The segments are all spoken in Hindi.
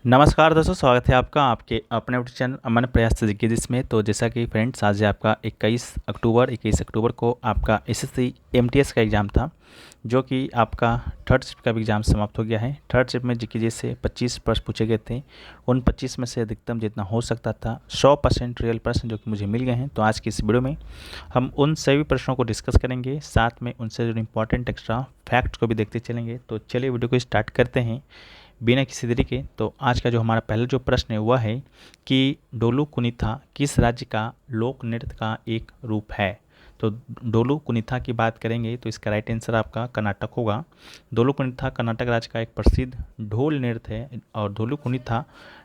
नमस्कार दोस्तों, स्वागत है आपका आपके अपने यूट्यूब चैनल अमन प्रयास जी में। तो जैसा कि फ्रेंड्स, आज आपका 21 अक्टूबर को आपका एसएससी एमटीएस का एग्ज़ाम था, जो कि आपका थर्ड शिफ्ट का भी एग्ज़ाम समाप्त हो गया है। थर्ड शिफ्ट में जीके से 25 प्रश्न पूछे गए थे। उन 25 में से अधिकतम जितना हो सकता था 100% रियल प्रश्न जो कि मुझे मिल गए हैं। तो आज की इस वीडियो में हम उन सभी प्रश्नों को डिस्कस करेंगे, साथ में उनसे जो इम्पोर्टेंट एक्स्ट्रा फैक्ट्स को भी देखते चलेंगे। तो चलिए वीडियो को स्टार्ट करते हैं बिना किसी देरी के। तो आज का जो हमारा पहला जो प्रश्न है वह है कि डोलू कुनीथा किस राज्य का लोक नृत्य का एक रूप है। तो डोलू कुनीथा की बात करेंगे तो इसका राइट आंसर आपका कर्नाटक होगा। डोलू कुनीथा कर्नाटक राज्य का एक प्रसिद्ध ढोल नृत्य है और डोलू कुनीथा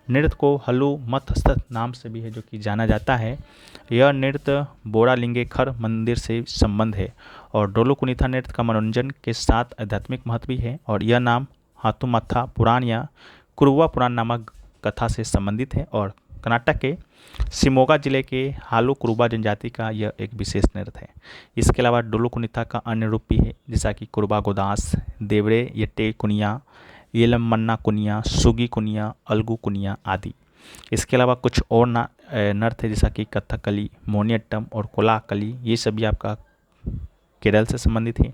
नृत्य को हलु मथस्त नाम से भी है जो कि जाना जाता है। यह नृत्य बोड़ालिंगेखर मंदिर से संबंध है और डोलू कुनीथा नृत्य का मनोरंजन के साथ आध्यात्मिक महत्व भी है और यह नाम हाथुमत्था पुराण या कुरुवा पुराण नामक कथा से संबंधित है और कर्नाटक के शिमोगा जिले के हालू कुरुबा जनजाति का यह एक विशेष नृत्य है। इसके अलावा डोलू कुनीथा का अन्य रूप भी है, जैसा कि कुरुबा गोदास, देवरे यट्टे कुनिया, येलमन्ना कुनिया, सुगी कुनिया, अलगू कुनिया आदि। इसके अलावा कुछ और नृत्य जैसा कि कथकली, मोनियट्टम और कोलाकली, ये सभी आपका केरल से संबंधित है।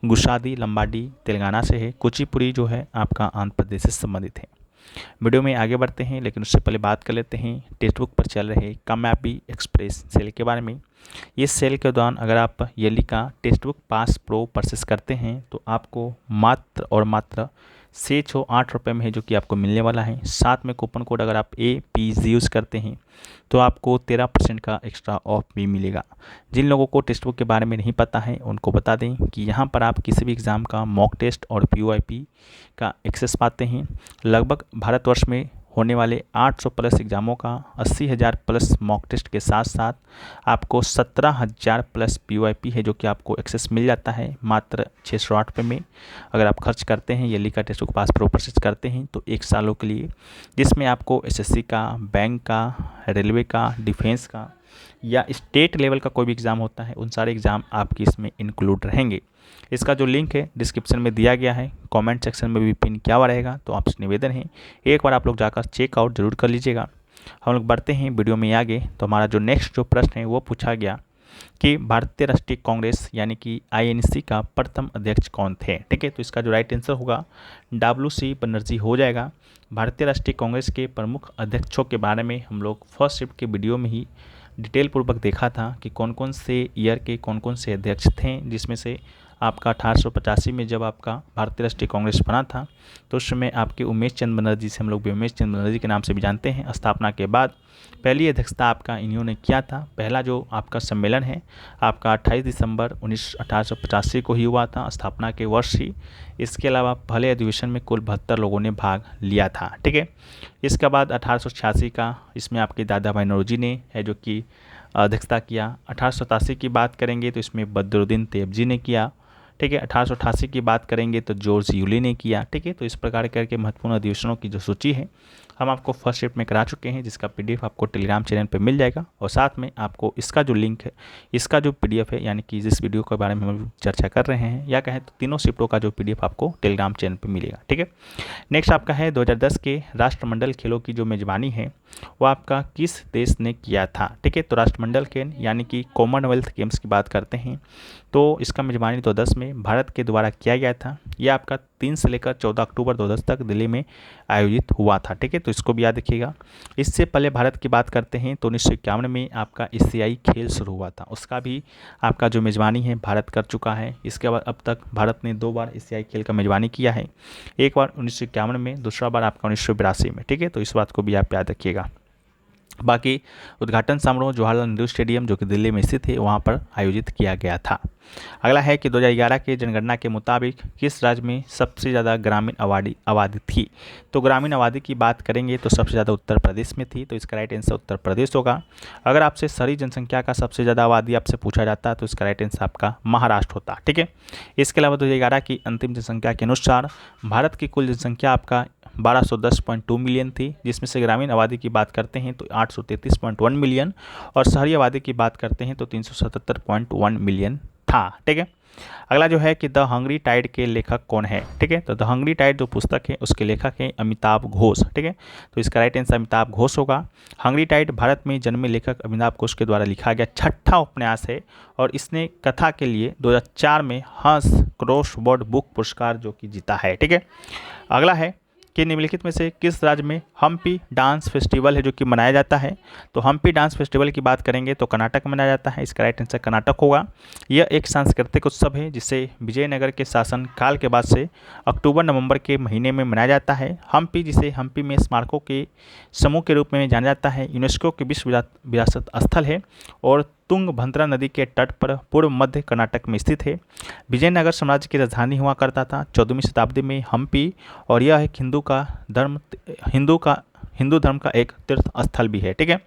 गुशादी लंबाडी तेलंगाना से है। कुचिपुड़ी जो है आपका आंध्र प्रदेश से संबंधित है। वीडियो में आगे बढ़ते हैं, लेकिन उससे पहले बात कर लेते हैं टेक्स्ट बुक पर चल रहे कामयाबी एक्सप्रेस सेल के बारे में। इस सेल के दौरान अगर आप येली का text book pass pro purchase करते हैं तो आपको मात्र और मात्र 608 रुपये में है जो कि आपको मिलने वाला है। साथ में कूपन कोड अगर आप APG यूज़ करते हैं तो आपको 13% का एक्स्ट्रा ऑफ भी मिलेगा। जिन लोगों को टेक्स्ट बुक के बारे में नहीं पता है उनको बता दें कि यहाँ पर आप किसी भी एग्ज़ाम का मॉक टेस्ट और POIP का एक्सेस पाते हैं। लगभग भारतवर्ष में होने वाले 800 प्लस एग्ज़ामों का 80,000 प्लस मॉक टेस्ट के साथ साथ आपको 17,000 प्लस POIP है जो कि आपको एक्सेस मिल जाता है मात्र 608 रुपये में। अगर आप खर्च करते हैं येली का test book pass pro purchase करते हैं तो 1 सालों के लिए, जिसमें आपको SSC का, बैंक का, रेलवे का, डिफेंस का या स्टेट लेवल का कोई भी एग्ज़ाम होता है, उन सारे एग्ज़ाम आपकी इसमें इंक्लूड रहेंगे। इसका जो लिंक है डिस्क्रिप्शन में दिया गया है, कमेंट सेक्शन में भी पिन किया हुआ रहेगा। तो आपसे निवेदन है एक बार आप लोग जाकर चेकआउट जरूर कर लीजिएगा। हम लोग बढ़ते हैं वीडियो में आगे। तो हमारा जो नेक्स्ट जो प्रश्न है वो पूछा गया कि भारतीय राष्ट्रीय कांग्रेस यानी कि INC का प्रथम अध्यक्ष कौन थे। ठीक है, तो इसका जो राइट आंसर होगा WC बनर्जी हो जाएगा। भारतीय राष्ट्रीय कांग्रेस के प्रमुख अध्यक्षों के बारे में हम लोग फर्स्ट शिफ्ट के वीडियो में ही डिटेल पूर्वक देखा था कि कौन कौन से ईयर के कौन कौन से अध्यक्ष थे, जिसमें से आपका 1885 में जब आपका भारतीय राष्ट्रीय कांग्रेस बना था तो उस समय आपके उमेश चंद बनर्जी से हम लोग उमेश चंद बनर्जी के नाम से भी जानते हैं। स्थापना के बाद पहली अध्यक्षता आपका इन्होंने किया था। पहला जो आपका सम्मेलन है आपका 28 दिसंबर 1885 को ही हुआ था, स्थापना के वर्ष ही। इसके अलावा पहले अधिवेशन में कुल 72 लोगों ने भाग लिया था। ठीक है, इसके बाद 1886 का इसमें आपके दादा भाई नौरोजी ने है जो कि अध्यक्षता किया। 1887 की बात करेंगे तो इसमें बदरुद्दीन तैयबजी ने किया। ठीक है, 1888 की बात करेंगे तो जॉर्ज यूली ने किया। ठीक है, तो इस प्रकार करके महत्वपूर्ण अधिवेशनों की जो सूची है हम आपको फर्स्ट शिफ्ट में करा चुके हैं, जिसका PDF आपको टेलीग्राम चैनल पे मिल जाएगा और साथ में आपको इसका जो लिंक है, इसका जो PDF है, यानी कि जिस वीडियो के बारे में हम चर्चा कर रहे हैं या कहें तो तीनों शिफ्टों का जो PDF आपको टेलीग्राम चैनल पर मिलेगा। ठीक है, नेक्स्ट आपका है 2010 के राष्ट्रमंडल खेलों की जो मेजबानी है वो आपका किस देश ने किया था। ठीक है, तो राष्ट्रमंडल खेल यानी कि कॉमनवेल्थ गेम्स की बात करते हैं तो इसका मेजबानी 2010 में भारत के द्वारा किया गया था। यह आपका 3 से लेकर 14 अक्टूबर 2010 तक दिल्ली में आयोजित हुआ था। ठीक है, तो इसको भी याद रखिएगा। इससे पहले भारत की बात करते हैं तो 1951 में आपका एशियाई खेल शुरू हुआ था, उसका भी आपका जो मेजबानी है भारत कर चुका है। इसके बाद अब तक भारत ने 2 बार एशियाई खेल का मेजबानी किया है, एक बार 1951 में, दूसरा बार आपका 1982 में। ठीक है, तो इस बात को भी आप याद रखिएगा। बाकी उद्घाटन समारोह जवाहरलाल नेहरू स्टेडियम जो कि दिल्ली में स्थित है वहाँ पर आयोजित किया गया था। अगला है कि 2011 के जनगणना के मुताबिक किस राज्य में सबसे ज़्यादा ग्रामीण आबादी थी। तो ग्रामीण आबादी की बात करेंगे तो सबसे ज़्यादा उत्तर प्रदेश में थी, तो इसका राइट आंसर उत्तर प्रदेश होगा। अगर आपसे शहरी जनसंख्या का सबसे ज़्यादा आबादी आपसे पूछा जाता है तो इसका राइट आंसर आपका महाराष्ट्र होता। ठीक है, इसके अलावा 2011 की अंतिम जनसंख्या के अनुसार भारत की कुल जनसंख्या आपका 1210.2 मिलियन थी, जिसमें से ग्रामीण आबादी की बात करते हैं तो 833.1 मिलियन और शहरी आबादी की बात करते हैं तो 377.1 मिलियन था। ठीक है, अगला जो है कि द हंग्री टाइड के लेखक कौन है, ठीक है। तो द हंग्री टाइड जो पुस्तक है उसके लेखक हैं अमिताभ घोष, ठीक है। तो इसका राइट आंसर अमिताभ घोष होगा। हंग्री टाइड भारत में जन्मे लेखक अमिताभ घोष के द्वारा लिखा गया छठा उपन्यास है और इसने कथा के लिए 2004 में हंस क्रॉसवर्ड बुक पुरस्कार जो कि जीता है, ठीक है। अगला है कि निम्नलिखित में से किस राज्य में हम्पी डांस फेस्टिवल है जो कि मनाया जाता है। तो हम्पी डांस फेस्टिवल की बात करेंगे तो कर्नाटक में मनाया जाता है, इसका राइट आंसर कर्नाटक होगा। यह एक सांस्कृतिक उत्सव है जिसे विजयनगर के शासन काल के बाद से अक्टूबर नवंबर के महीने में मनाया जाता है। हम्पी, जिसे हम्पी में स्मारकों के समूह के रूप में जाना जाता है, यूनेस्को के विश्व विरासत स्थल है और तुंगभद्रा नदी के तट पर पूर्व मध्य कर्नाटक में स्थित है। विजयनगर साम्राज्य की राजधानी हुआ करता था 14वीं शताब्दी में हम्पी, और यह एक हिंदू धर्म का एक तीर्थ स्थल भी है, ठीक है।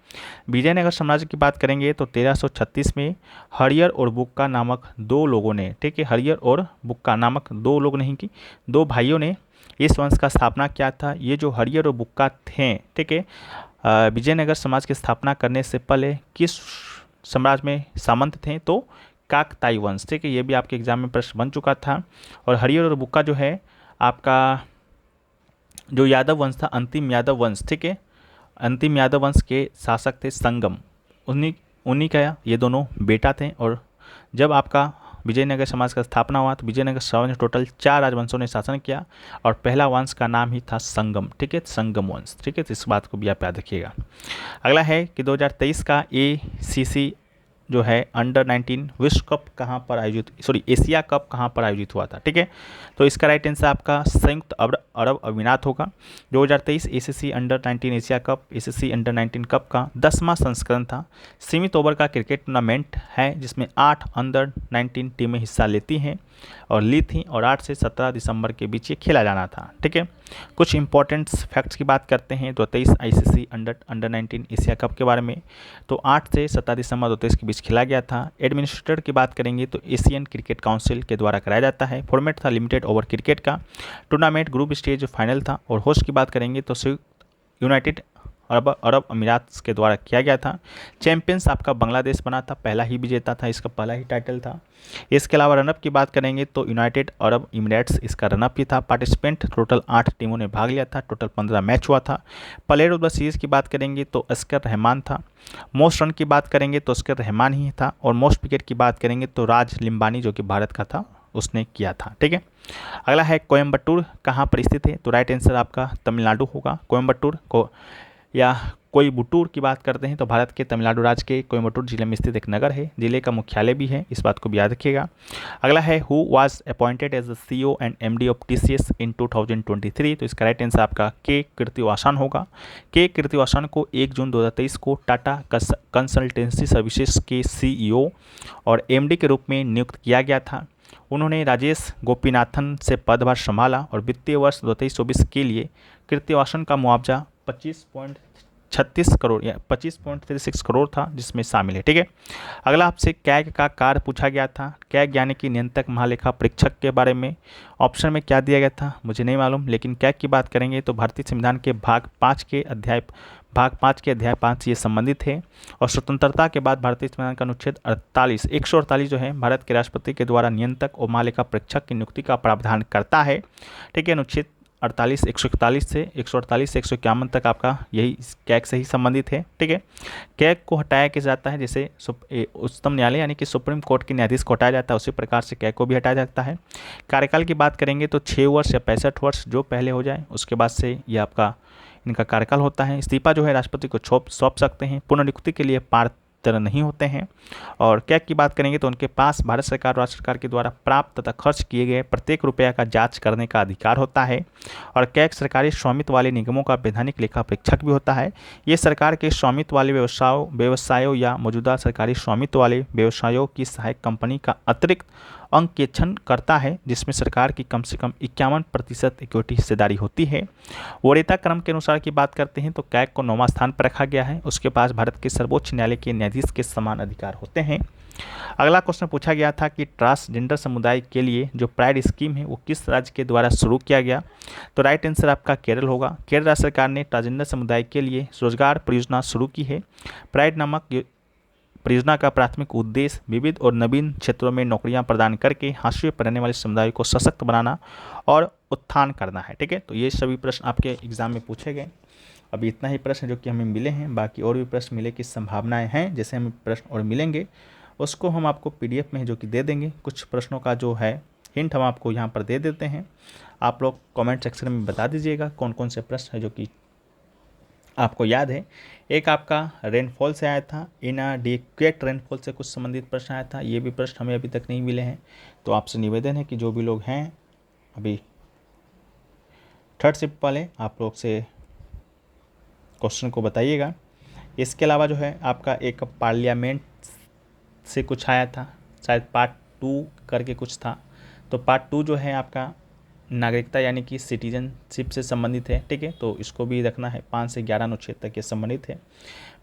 विजयनगर साम्राज्य की बात करेंगे तो 1336 में हरियर और बुक्का नामक दो लोगों ने, ठीक है, हरियर और बुक्का नामक दो लोग नहीं की दो भाइयों ने इस वंश का स्थापना किया था। ये जो हरियर और बुक्का थे, ठीक है, विजयनगर समाज की स्थापना करने से पहले किस साम्राज्य में सामंत थे, तो काकताई वंश, ठीक है। ये भी आपके एग्जाम में प्रश्न बन चुका था। और हरियर और बुक्का जो है आपका जो यादव वंश था, अंतिम यादव वंश, ठीक है, अंतिम यादव वंश के शासक थे संगम, उन्हीं का ये दोनों बेटा थे। और जब आपका विजयनगर समाज का स्थापना हुआ तो विजयनगर समाज में टोटल 4 राजवंशों ने शासन किया और पहला वंश का नाम ही था संगम, ठीक है, संगम वंश, ठीक है। तो इस बात को भी आप याद रखिएगा। अगला है कि 2023 का ACC जो है अंडर-19 विश्व कप कहाँ पर आयोजित, एशिया कप कहाँ पर आयोजित हुआ था, ठीक है। तो इसका राइट आंसर आपका संयुक्त अरब अमीरात होगा। 2023 ACC under-19 Asia cup ACC under-19 cup का 10वां संस्करण था। सीमित ओवर का क्रिकेट टूर्नामेंट है जिसमें 8 अंडर-19 टीमें हिस्सा लेती हैं और ली थी और 8 से 17 दिसंबर के बीच ये खेला जाना था, ठीक है। कुछ इंपॉर्टेंट फैक्ट्स की बात करते हैं 2023 ICC अंडर-19 एशिया कप के बारे में। तो 8 से 17 दिसंबर 2023 के बीच खेला गया था। एडमिनिस्ट्रेटर की बात करेंगे तो एशियन क्रिकेट काउंसिल के द्वारा कराया जाता है। फॉर्मेट था लिमिटेड ओवर क्रिकेट का। टूर्नामेंट ग्रुप स्टेज फाइनल था। और होस्ट की बात करेंगे तो यूनाइटेड अरब अमीरात के द्वारा किया गया था। चैंपियंस आपका बांग्लादेश बना था, पहला ही विजेता था, इसका पहला ही टाइटल था। इसके अलावा रनअप की बात करेंगे तो यूनाइटेड अरब इमिरेट्स इसका रनअप भी था। पार्टिसिपेंट टोटल 8 टीमों ने भाग लिया था, टोटल 15 मैच हुआ था। प्लेयर ऑफ द सीरीज की बात करेंगे तो अस्कर रहमान था। मोस्ट रन की बात करेंगे तो अस्कर रहमान ही था। और मोस्ट विकेट की बात करेंगे तो राज लिम्बानी जो कि भारत का था उसने किया था, ठीक है। अगला है कोयम्बटूर कहाँ पर स्थित है। तो राइट आंसर आपका तमिलनाडु होगा। कोयम्बटूर को या कोयम्बटूर की बात करते हैं तो भारत के तमिलनाडु राज्य के कोयम्बटूर जिले में स्थित एक नगर है। जिले का मुख्यालय भी है, इस बात को भी याद रखिएगा। अगला है who was appointed as the CEO and MD of TCS इन 2023। तो इसका राइट आंसर आपका के कीर्तिवासन होगा। के कीर्तिवासन को 1 जून 2023 को टाटा कंसल्टेंसी सर्विसेज के CEO और MD के रूप में नियुक्त किया गया था। उन्होंने राजेश गोपीनाथन से पदभार संभाला और वित्तीय वर्ष 2023-24 के लिए कीर्तिवासन का मुआवजा 25.36 करोड़ या 25.36 करोड़ था जिसमें शामिल है, ठीक है। अगला आपसे कैग का कार्य पूछा गया था। कैग यानी कि नियंत्रक महालेखा परीक्षक के बारे में ऑप्शन में क्या दिया गया था मुझे नहीं मालूम, लेकिन कैग की बात करेंगे तो भारतीय संविधान के भाग 5 के अध्याय 5 से ये संबंधित है। और स्वतंत्रता के बाद भारतीय संविधान का अनुच्छेद 148 जो है भारत के राष्ट्रपति के द्वारा नियंत्रक और महालेखा परीक्षक की नियुक्ति का प्रावधान करता है, ठीक है। अनुच्छेद 141 से 151 तक आपका यही कैग से ही संबंधित है, ठीक है। कैग को हटाया किया जाता है जैसे उच्चतम न्यायालय यानी कि सुप्रीम कोर्ट के न्यायाधीश को हटाया जाता है उसी प्रकार से कैग को भी हटाया जाता है। कार्यकाल की बात करेंगे तो 6 वर्ष या 65 वर्ष जो पहले हो जाए उसके बाद से ये आपका इनका कार्यकाल होता है। इस्तीफा जो है राष्ट्रपति को सौंप सकते हैं। पुनर्नियुक्ति के लिए पात्र नहीं होते हैं। और कैग की बात करेंगे तो उनके पास भारत सरकार और राज्य सरकार के द्वारा प्राप्त तथा खर्च किए गए प्रत्येक रुपया का जांच करने का अधिकार होता है। और कैग सरकारी स्वामित्व वाले निगमों का वैधानिक लेखा परीक्षक भी होता है। ये सरकार के स्वामित्व वाले व्यवसायों या मौजूदा सरकारी स्वामित्व वाले व्यवसायों की सहायक कंपनी का अतिरिक्त अंकेक्षण करता है जिसमें सरकार की कम से कम 51% इक्विटी हिस्सेदारी होती है। वरीयता क्रम के अनुसार की बात करते हैं तो कैग को 9वां स्थान पर रखा गया है। उसके पास भारत के सर्वोच्च न्यायालय के न्यायाधीश के समान अधिकार होते हैं। अगला क्वेश्चन पूछा गया था कि ट्रांसजेंडर समुदाय के लिए जो प्राइड स्कीम है वो किस राज्य के द्वारा शुरू किया गया। तो राइट आंसर आपका केरल होगा। केरल राज्य सरकार ने ट्रांसजेंडर समुदाय के लिए रोजगार परियोजना शुरू की है। प्राइड नामक परियोजना का प्राथमिक उद्देश्य विविध और नवीन क्षेत्रों में नौकरियां प्रदान करके हाशिए पर रहने वाले समुदाय को सशक्त बनाना और उत्थान करना है। ठीक है, तो ये सभी प्रश्न आपके एग्जाम में पूछे गए। अभी इतना ही प्रश्न जो कि हमें मिले हैं, बाकी और भी प्रश्न मिले की संभावनाएं हैं। जैसे हमें प्रश्न और मिलेंगे उसको हम आपको PDF में जो कि दे देंगे। कुछ प्रश्नों का जो है हिंट हम आपको यहाँ पर दे देते हैं, आप लोग कमेंट सेक्शन में बता दीजिएगा कौन कौन से प्रश्न है जो कि आपको याद है। एक आपका रेनफॉल से आया था, इनएडिक्वेट रेनफॉल से कुछ संबंधित प्रश्न आया था। ये भी प्रश्न हमें अभी तक नहीं मिले हैं, तो आपसे निवेदन है कि जो भी लोग हैं अभी थर्ड शिफ्ट वाले, आप लोग से क्वेश्चन को बताइएगा। इसके अलावा जो है आपका एक पार्लियामेंट से कुछ आया था, शायद पार्ट 2 करके कुछ था। तो पार्ट 2 जो है आपका नागरिकता यानी कि सिटीजनशिप से संबंधित है। ठीक है, तो इसको भी रखना है। 5 से 11 अनुच्छेद तक ये संबंधित है।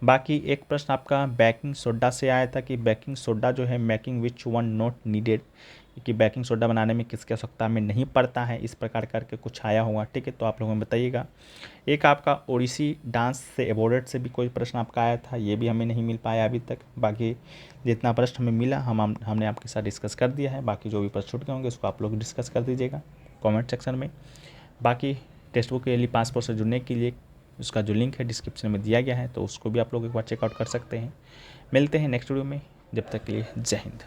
बाकी एक प्रश्न आपका बेकिंग सोडा से आया था कि बेकिंग सोडा जो है making which one not needed, कि बेकिंग सोडा बनाने में किसकी आवश्यकता में नहीं पड़ता है, इस प्रकार करके कुछ आया होगा। ठीक है, तो आप लोगों में बताइएगा। एक आपका ओडिसी डांस से एवॉर्डेड से भी कोई प्रश्न आपका आया था, ये भी हमें नहीं मिल पाया अभी तक। बाकी जितना प्रश्न हमें मिला हमने आपके साथ डिस्कस कर दिया है। बाकी जो भी प्रश्न छूट गए होंगे उसको आप लोग डिस्कस कर दीजिएगा कमेंट सेक्शन में। बाकी टेक्स्ट बुक के लिए पासपोर्ट से जुड़ने के लिए उसका जो लिंक है डिस्क्रिप्शन में दिया गया है, तो उसको भी आप लोग एक बार चेकआउट कर सकते हैं। मिलते हैं नेक्स्ट वीडियो में, जब तक के लिए जय हिंद।